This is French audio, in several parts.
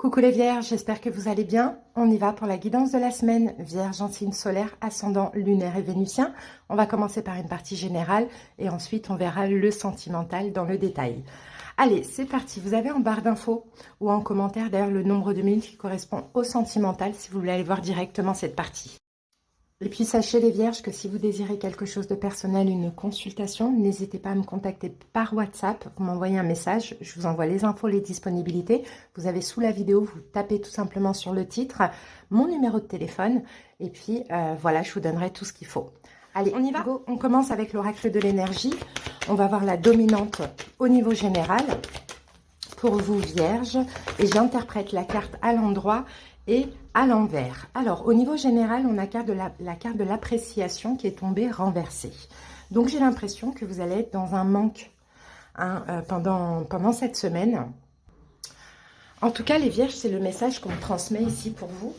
Coucou les vierges, j'espère que vous allez bien. On y va pour la guidance de la semaine. Vierge en signe solaire, ascendant lunaire et vénusien. On va commencer par une partie générale et ensuite on verra le sentimental dans le détail. Allez, c'est parti. Vous avez en barre d'infos ou en commentaire d'ailleurs le nombre de minutes qui correspond au sentimental si vous voulez aller voir directement cette partie. Et puis sachez les vierges que si vous désirez quelque chose de personnel, une consultation, n'hésitez pas à me contacter par WhatsApp. Vous m'envoyez un message, je vous envoie les infos, les disponibilités. Vous avez sous la vidéo, vous tapez tout simplement sur le titre mon numéro de téléphone. Et puis voilà, je vous donnerai tout ce qu'il faut. Allez, on y va. On commence avec l'oracle de l'énergie. On va voir la dominante au niveau général pour vous vierges. Et j'interprète la carte à l'endroit et à l'envers. Alors, au niveau général, on a la carte de l'appréciation qui est tombée renversée. Donc, j'ai l'impression que vous allez être dans un manque pendant cette semaine. En tout cas, les vierges, c'est le message qu'on me transmet ici pour vous.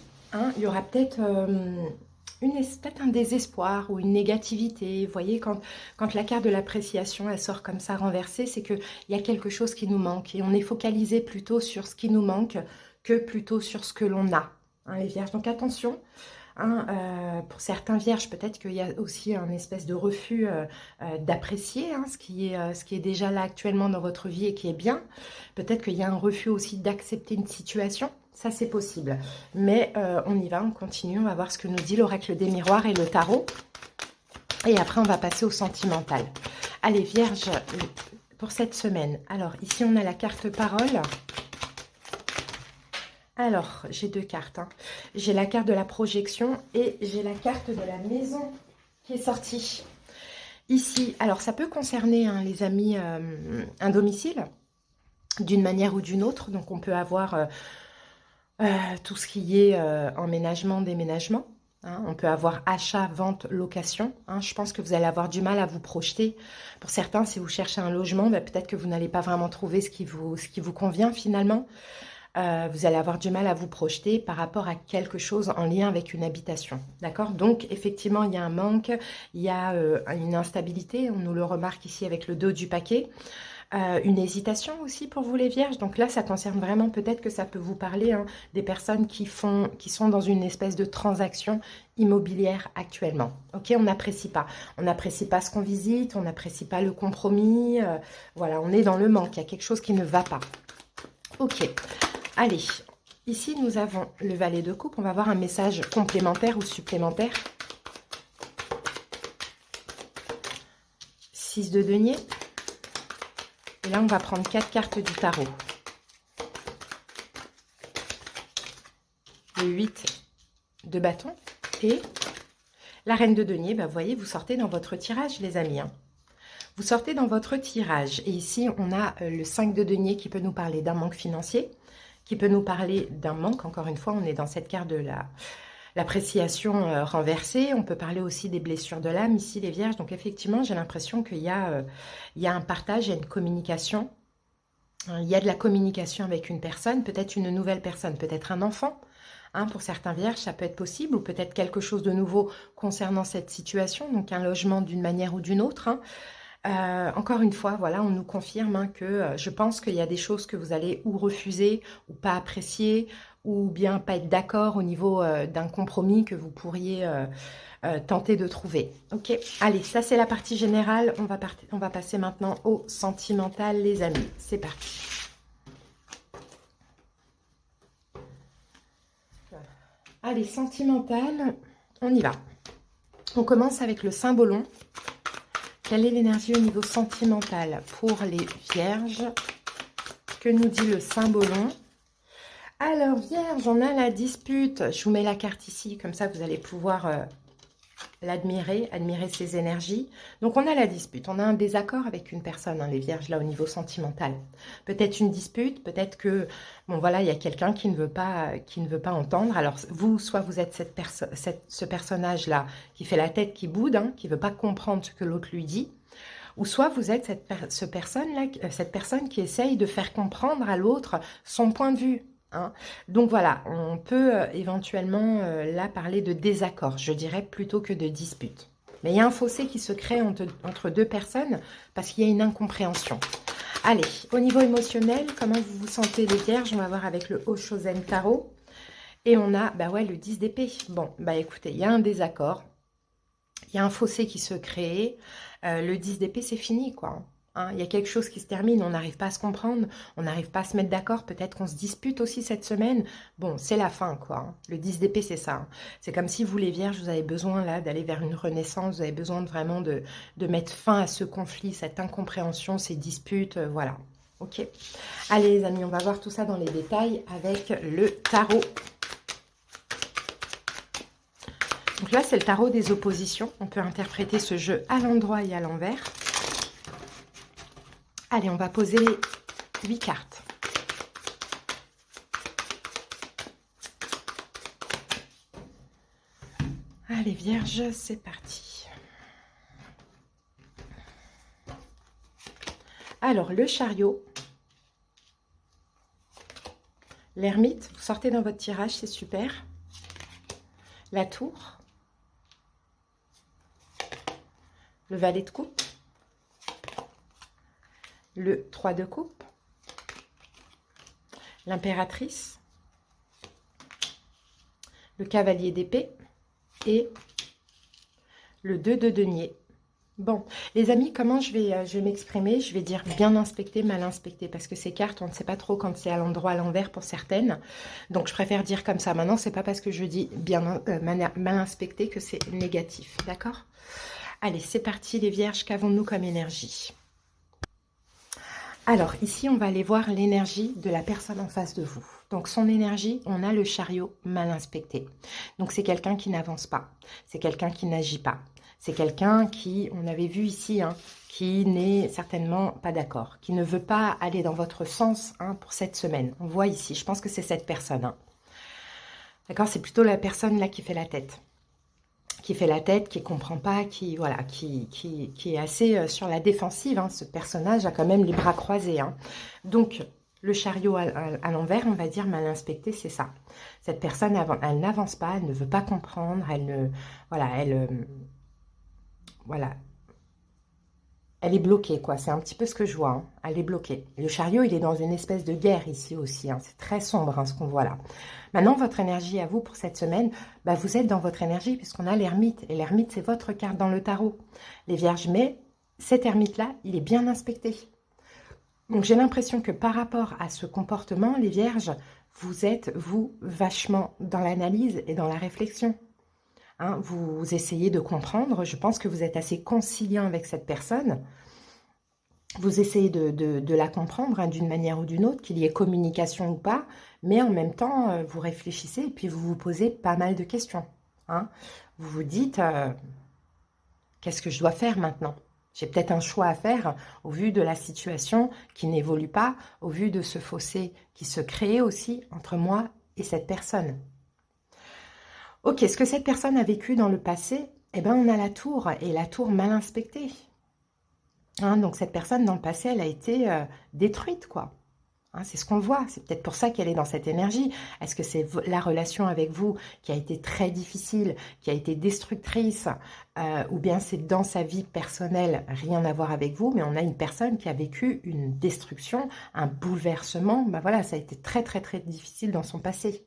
Il y aura peut-être un désespoir ou une négativité. Vous voyez, quand la carte de l'appréciation, elle sort comme ça renversée, c'est qu'il y a quelque chose qui nous manque. Et on est focalisé plutôt sur ce qui nous manque que plutôt sur ce que l'on a, les vierges. Donc attention, pour certains vierges, peut-être qu'il y a aussi un espèce de refus d'apprécier ce qui est déjà là actuellement dans votre vie et qui est bien. Peut-être qu'il y a un refus aussi d'accepter une situation, ça c'est possible. Mais on y va, on continue, on va voir ce que nous dit l'oracle des miroirs et le tarot. Et après on va passer au sentimental. Allez vierges, pour cette semaine. Alors ici on a la carte parole. Alors, j'ai deux cartes. J'ai la carte de la projection et j'ai la carte de la maison qui est sortie. Ici, alors ça peut concerner, les amis, un domicile d'une manière ou d'une autre. Donc, on peut avoir tout ce qui est emménagement, déménagement. On peut avoir achat, vente, location. Je pense que vous allez avoir du mal à vous projeter. Pour certains, si vous cherchez un logement, peut-être que vous n'allez pas vraiment trouver ce qui vous convient finalement. Vous allez avoir du mal à vous projeter par rapport à quelque chose en lien avec une habitation. D'accord? Donc, effectivement, il y a un manque, il y a une instabilité. On nous le remarque ici avec le dos du paquet. Une hésitation aussi pour vous les vierges. Donc là, ça concerne vraiment, peut-être que ça peut vous parler des personnes qui sont dans une espèce de transaction immobilière actuellement. Ok, on n'apprécie pas. On n'apprécie pas ce qu'on visite, on n'apprécie pas le compromis. Voilà, on est dans le manque. Il y a quelque chose qui ne va pas. Ok. Allez, ici nous avons le valet de coupe. On va voir un message complémentaire ou supplémentaire. 6 de denier. Et là, on va prendre 4 cartes du tarot. Le 8 de bâton. Et la reine de denier, vous voyez, vous sortez dans votre tirage, les amis. Vous sortez dans votre tirage. Et ici, on a le 5 de denier qui peut nous parler d'un manque financier, qui peut nous parler d'un manque. Encore une fois, on est dans cette carte de l'appréciation renversée. On peut parler aussi des blessures de l'âme, ici, les vierges. Donc, effectivement, j'ai l'impression qu'il y a un partage, il y a une communication. Il y a de la communication avec une personne, peut-être une nouvelle personne, peut-être un enfant. Pour certains vierges, ça peut être possible, ou peut-être quelque chose de nouveau concernant cette situation, donc un logement d'une manière ou d'une autre. Encore une fois, voilà, on nous confirme que je pense qu'il y a des choses que vous allez ou refuser, ou pas apprécier, ou bien pas être d'accord au niveau d'un compromis que vous pourriez tenter de trouver. Ok, allez, ça c'est la partie générale. On va passer maintenant au sentimental, les amis. C'est parti. Allez, sentimental, on y va. On commence avec le symbolon. Quelle est l'énergie au niveau sentimental pour les vierges? Que nous dit le symbolon? Alors, vierge, on a la dispute. Je vous mets la carte ici, comme ça vous allez pouvoir l'admirer, admirer ses énergies. Donc, on a la dispute. On a un désaccord avec une personne, les vierges, là, au niveau sentimental. Peut-être une dispute, peut-être que, bon, voilà, il y a quelqu'un qui ne veut pas entendre. Alors, vous, soit vous êtes ce personnage-là qui fait la tête qui boude, qui ne veut pas comprendre ce que l'autre lui dit, ou soit vous êtes cette personne qui essaye de faire comprendre à l'autre son point de vue. Donc voilà, on peut éventuellement là parler de désaccord, je dirais plutôt que de dispute. Mais il y a un fossé qui se crée entre deux personnes parce qu'il y a une incompréhension. Allez, au niveau émotionnel, comment vous vous sentez les vierges? On va voir avec le Oshozen Tarot. Et on a, bah ouais, le 10 d'épée. Bon, bah écoutez, il y a un désaccord. Il y a un fossé qui se crée. Le 10 d'épée, c'est fini, quoi. Hein, il y a quelque chose qui se termine, on n'arrive pas à se comprendre, on n'arrive pas à se mettre d'accord, peut-être qu'on se dispute aussi cette semaine. Bon, c'est la fin, quoi. Hein. Le 10 d'épée, c'est ça. Hein. C'est comme si vous, les vierges, vous avez besoin, là, d'aller vers une renaissance, vous avez besoin vraiment de mettre fin à ce conflit, cette incompréhension, ces disputes, voilà. Ok. Allez, les amis, on va voir tout ça dans les détails avec le tarot. Donc là, c'est le tarot des oppositions. On peut interpréter ce jeu à l'endroit et à l'envers. Allez, on va poser 8 cartes. Allez, Vierge, c'est parti. Alors, le chariot. L'ermite, vous sortez dans votre tirage, c'est super. La tour. Le valet de coupe, le 3 de coupe, l'impératrice, le cavalier d'épée et le 2 de denier. Bon, les amis, comment je vais m'exprimer? Je vais dire bien inspecté, mal inspecté, parce que ces cartes, on ne sait pas trop quand c'est à l'endroit, à l'envers pour certaines. Donc, je préfère dire comme ça. Maintenant, c'est pas parce que je dis bien mal inspecté que c'est négatif, d'accord? Allez, c'est parti les vierges, qu'avons-nous comme énergie? Alors, ici, on va aller voir l'énergie de la personne en face de vous. Donc, son énergie, on a le chariot mal inspecté. Donc, c'est quelqu'un qui n'avance pas. C'est quelqu'un qui n'agit pas. C'est quelqu'un qui, on avait vu ici, hein, qui n'est certainement pas d'accord, qui ne veut pas aller dans votre sens hein, pour cette semaine. On voit ici, je pense que c'est cette personne. Hein. D'accord, c'est plutôt la personne là qui fait la tête. Qui fait la tête, qui ne comprend pas, qui, voilà, qui est assez sur la défensive. Hein. Ce personnage a quand même les bras croisés. Hein. Donc, le chariot à l'envers, on va dire mal inspecté, c'est ça. Cette personne, elle n'avance pas, elle ne veut pas comprendre, elle ne... Voilà, voilà. Elle est bloquée, quoi. C'est un petit peu ce que je vois. Hein. Elle est bloquée. Le chariot, il est dans une espèce de guerre ici aussi. Hein. C'est très sombre, hein, ce qu'on voit là. Maintenant, votre énergie à vous pour cette semaine, bah, vous êtes dans votre énergie puisqu'on a l'ermite. Et l'ermite, c'est votre carte dans le tarot. Les vierges, mais cet ermite-là, il est bien inspecté. Donc, j'ai l'impression que par rapport à ce comportement, les vierges, vous êtes, vous, vachement dans l'analyse et dans la réflexion. Hein, vous essayez de comprendre. Je pense que vous êtes assez conciliant avec cette personne. Vous essayez de la comprendre hein, d'une manière ou d'une autre, qu'il y ait communication ou pas, mais en même temps, vous réfléchissez et puis vous vous posez pas mal de questions. Hein. Vous vous dites, qu'est-ce que je dois faire maintenant? J'ai peut-être un choix à faire au vu de la situation qui n'évolue pas, au vu de ce fossé qui se crée aussi entre moi et cette personne. Ok, ce que cette personne a vécu dans le passé, eh ben on a la tour, et la tour mal inspectée. Hein, donc cette personne dans le passé, elle a été détruite, quoi. Hein, c'est ce qu'on voit, c'est peut-être pour ça qu'elle est dans cette énergie. Est-ce que c'est la relation avec vous qui a été très difficile, qui a été destructrice, ou bien c'est dans sa vie personnelle, rien à voir avec vous, mais on a une personne qui a vécu une destruction, un bouleversement, ben voilà, ça a été très très très difficile dans son passé.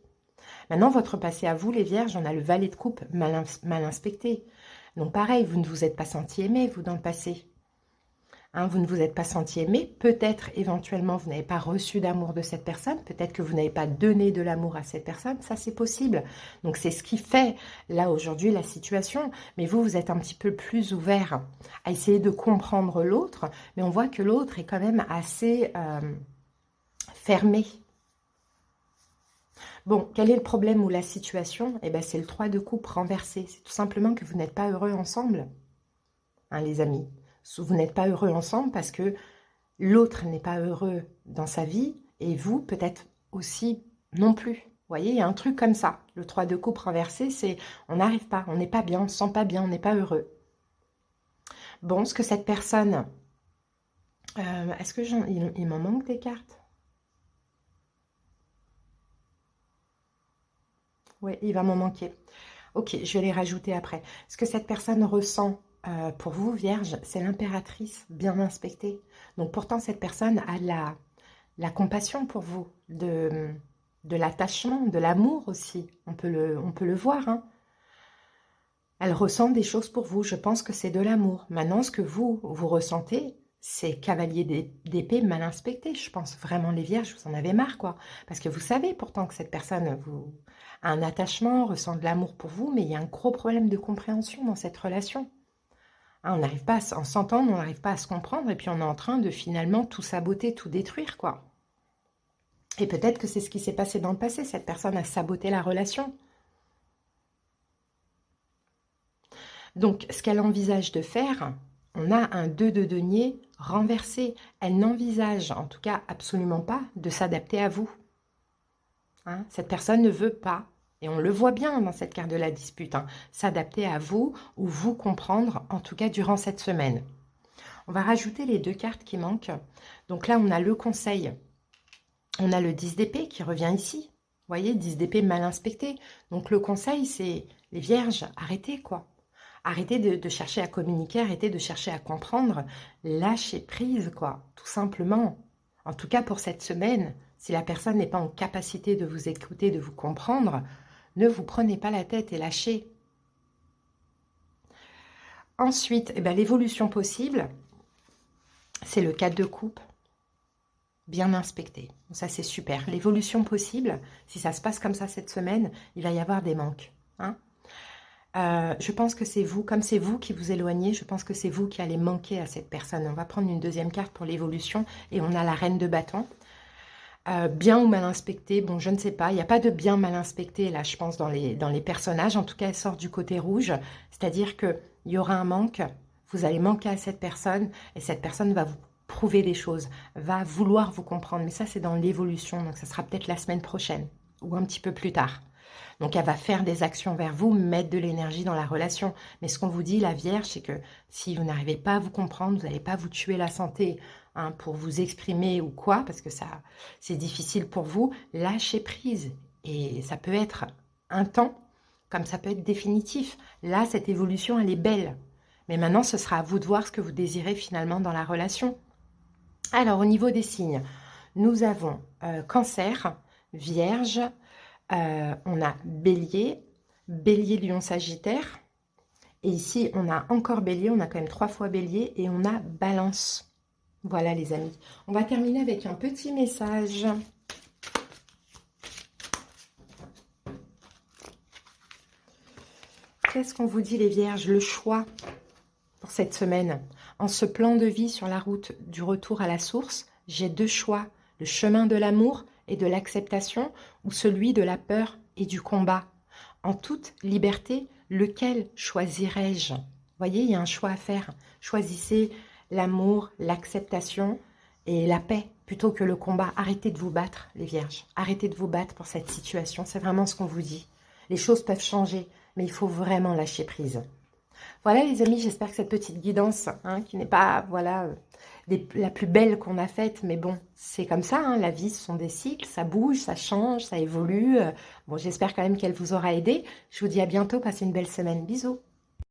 Maintenant, votre passé à vous, les vierges, on a le valet de coupe mal inspecté. Donc pareil, vous ne vous êtes pas senti aimé, vous, dans le passé. Hein, vous ne vous êtes pas senti aimé. Peut-être, éventuellement, vous n'avez pas reçu d'amour de cette personne. Peut-être que vous n'avez pas donné de l'amour à cette personne. Ça, c'est possible. Donc, c'est ce qui fait, là, aujourd'hui, la situation. Mais vous, vous êtes un petit peu plus ouvert à essayer de comprendre l'autre. Mais on voit que l'autre est quand même assez fermé. Bon, quel est le problème ou la situation? Eh bien, c'est le 3 de coupe renversé. C'est tout simplement que vous n'êtes pas heureux ensemble, hein, les amis. Vous n'êtes pas heureux ensemble parce que l'autre n'est pas heureux dans sa vie et vous, peut-être aussi non plus. Vous voyez, il y a un truc comme ça. Le 3 de coupe renversé, c'est on n'arrive pas, on n'est pas bien, on ne se sent pas bien, on n'est pas heureux. Bon, ce que cette personne... Est-ce que il m'en manque des cartes? Oui, il va m'en manquer. Ok, je vais les rajouter après. Ce que cette personne ressent pour vous, Vierge, c'est l'impératrice bien inspectée. Donc pourtant, cette personne a la compassion pour vous, de l'attachement, de l'amour aussi. On peut le voir, hein. Elle ressent des choses pour vous. Je pense que c'est de l'amour. Maintenant, ce que vous ressentez, c'est cavalier d'épée mal inspecté. Je pense vraiment, les vierges, vous en avez marre, quoi. Parce que vous savez pourtant que cette personne a un attachement, ressent de l'amour pour vous, mais il y a un gros problème de compréhension dans cette relation. Hein, on n'arrive pas à s'entendre, on n'arrive pas à se comprendre, et puis on est en train de finalement tout saboter, tout détruire, quoi. Et peut-être que c'est ce qui s'est passé dans le passé. Cette personne a saboté la relation. Donc, ce qu'elle envisage de faire, on a un 2 de denier renversé. Elle n'envisage, en tout cas absolument pas, de s'adapter à vous. Hein, cette personne ne veut pas, et on le voit bien dans cette carte de la dispute, hein, s'adapter à vous ou vous comprendre, en tout cas durant cette semaine. On va rajouter les 2 cartes qui manquent. Donc là, on a le conseil. On a le 10 d'épée qui revient ici. Vous voyez, 10 d'épée mal inspecté. Donc le conseil, c'est les vierges, arrêtez, quoi. Arrêtez de chercher à communiquer, arrêtez de chercher à comprendre. Lâchez prise, quoi, tout simplement. En tout cas, pour cette semaine, si la personne n'est pas en capacité de vous écouter, de vous comprendre, ne vous prenez pas la tête et lâchez. Ensuite, eh ben, l'évolution possible, c'est le 4 de coupe. Bien inspecté. Ça, c'est super. L'évolution possible, si ça se passe comme ça cette semaine, il va y avoir des manques. Hein. Je pense que c'est vous, comme c'est vous qui vous éloignez, je pense que c'est vous qui allez manquer à cette personne. On va prendre une deuxième carte pour l'évolution et on a la reine de bâton. Bien ou mal inspecté, bon, je ne sais pas. Il n'y a pas de bien mal inspecté, là, je pense, dans les personnages. En tout cas, elle sort du côté rouge. C'est-à-dire qu'il y aura un manque. Vous allez manquer à cette personne et cette personne va vous prouver des choses, va vouloir vous comprendre. Mais ça, c'est dans l'évolution. Donc, ça sera peut-être la semaine prochaine ou un petit peu plus tard. Donc, elle va faire des actions vers vous, mettre de l'énergie dans la relation. Mais ce qu'on vous dit, la Vierge, c'est que si vous n'arrivez pas à vous comprendre, vous n'allez pas vous tuer la santé hein, pour vous exprimer ou quoi, parce que ça, c'est difficile pour vous, lâchez prise. Et ça peut être un temps, comme ça peut être définitif. Là, cette évolution, elle est belle. Mais maintenant, ce sera à vous de voir ce que vous désirez finalement dans la relation. Alors, au niveau des signes, nous avons Cancer, Vierge, on a Bélier, Bélier, Lion, Sagittaire. Et ici, on a encore Bélier, on a quand même 3 fois Bélier et on a Balance. Voilà les amis. On va terminer avec un petit message. Qu'est-ce qu'on vous dit les Vierges? Le choix pour cette semaine. En ce plan de vie sur la route du retour à la source, j'ai 2 choix. Le chemin de l'amour et de l'acceptation ou celui de la peur et du combat. En toute liberté, lequel choisirais-je? Vous voyez, il y a un choix à faire. Choisissez l'amour, l'acceptation et la paix plutôt que le combat. Arrêtez de vous battre, les vierges. Arrêtez de vous battre pour cette situation. C'est vraiment ce qu'on vous dit. Les choses peuvent changer, mais il faut vraiment lâcher prise. Voilà les amis, j'espère que cette petite guidance, hein, qui n'est pas voilà la plus belle qu'on a faite, mais bon, c'est comme ça, hein, la vie, ce sont des cycles, ça bouge, ça change, ça évolue. Bon, j'espère quand même qu'elle vous aura aidé. Je vous dis à bientôt, passez une belle semaine. Bisous.